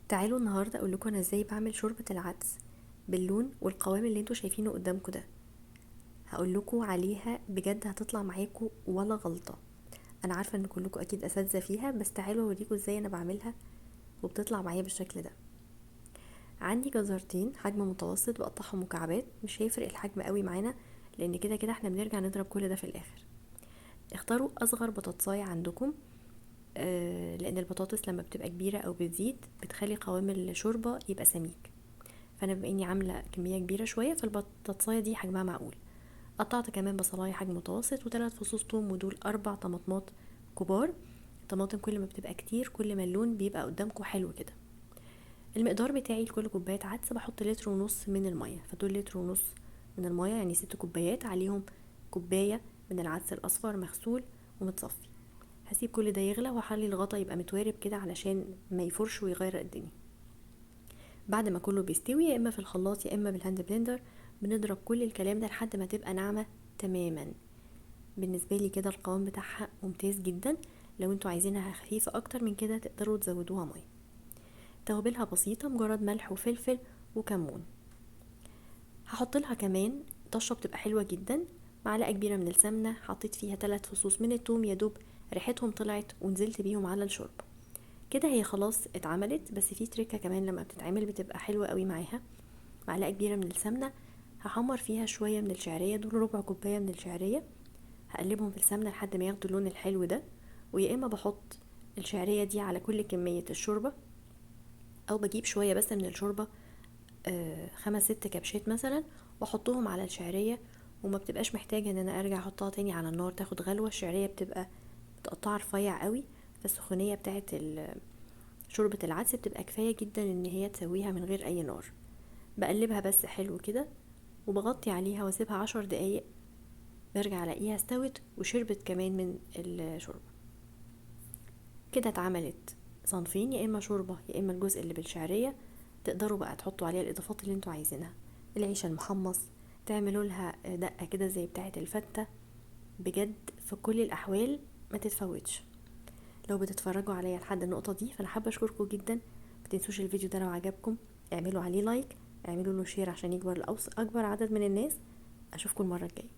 تعالوا النهارده اقول لكم انا ازاي بعمل شوربه العدس باللون والقوام اللي انتوا شايفينه قدامكم ده. هقول لكم عليها بجد هتطلع معاكم ولا غلطه. انا عارفه ان كلكم اكيد اساتذه فيها، بس تعالوا اوريكم ازاي انا بعملها وبتطلع معايا بالشكل ده. عندي جزرتين حجم متوسط بقطعهم مكعبات، مش هيفرق الحجم قوي معانا لان كده كده احنا بنرجع نضرب كل ده في الاخر. اختاروا اصغر بطاطساية عندكم، لان البطاطس لما بتبقى كبيره او بتزيد بتخلي قوام الشوربه يبقى سميك. فانا بما اني عامله كميه كبيره شويه فالبطاطسايه دي حجمها معقول. قطعت كمان بصلايه حجم متوسط وثلاث فصوص توم، ودول 4 طماطمات كبار. الطماطم كل ما بتبقى كتير كل ما اللون بيبقى قدامكم حلو كده. المقدار بتاعي لكل كوبايه عدس بحط 1.5 لتر من الميه، فدول 1.5 لتر من الميه يعني 6 كوبايات، عليهم كوبايه من العدس الاصفر مغسول ومتصفي. هسيب كل ده يغلى واخلي الغطا يبقى متوارب كده علشان ما يفرش ويغير الدنيا. بعد ما كله بيستوي يا اما في الخلاط يا اما بالهاند بلندر بنضرب كل الكلام ده لحد ما تبقى ناعمه تماما. بالنسبه لي كده القوام بتاعها ممتاز جدا. لو انتوا عايزينها خفيفه اكتر من كده تقدروا تزودوها ميه. توابلها بسيطه، مجرد ملح وفلفل وكمون. هحط لها كمان طشه بتبقى حلوه جدا، معلقه كبيره من السمنه، حطيت فيها 3 فصوص من الثوم يا دوب ريحتهم طلعت ونزلت بيهم على الشوربه. كده هي خلاص اتعملت، بس في تريكه كمان لما بتتعمل بتبقى حلوه قوي معاها. معلقه كبيره من السمنه، هحمر فيها شويه من الشعريه، دول ربع كوبايه من الشعريه. هقلبهم في السمنه لحد ما ياخدوا اللون الحلو ده. ويا اما بحط الشعريه دي على كل كميه الشوربه، او بجيب شويه بس من الشوربه، 5 6 كبشات مثلا، واحطهم على الشعريه. وما بتبقاش محتاجه ان انا ارجع احطها تاني على النار تاخد غلوه. الشعريه بتبقى متقطعه رفيع قوي، فالسخونيه بتاعت شوربه العدس بتبقى كفايه جدا ان هي تسويها من غير اي نار. بقلبها بس حلو كده وبغطي عليها واسيبها 10 دقايق. برجع الاقيها استوت وشربت كمان من الشوربه. كده اتعملت صنفين، يا اما شوربه يا اما الجزء اللي بالشعريه. تقدروا بقى تحطوا عليها الاضافات اللي انتوا عايزينها، العيش المحمص، تعملوا لها دقه كده زي بتاعه الفته. بجد في كل الاحوال ما تتفوتش. لو بتتفرجوا عليا لحد النقطه دي فانا حابه اشكركم جدا. ما تنسوش الفيديو ده لو عجبكم اعملوا عليه لايك، اعملوا له شير عشان يكبر لاكبر عدد من الناس. اشوفكم المره الجايه.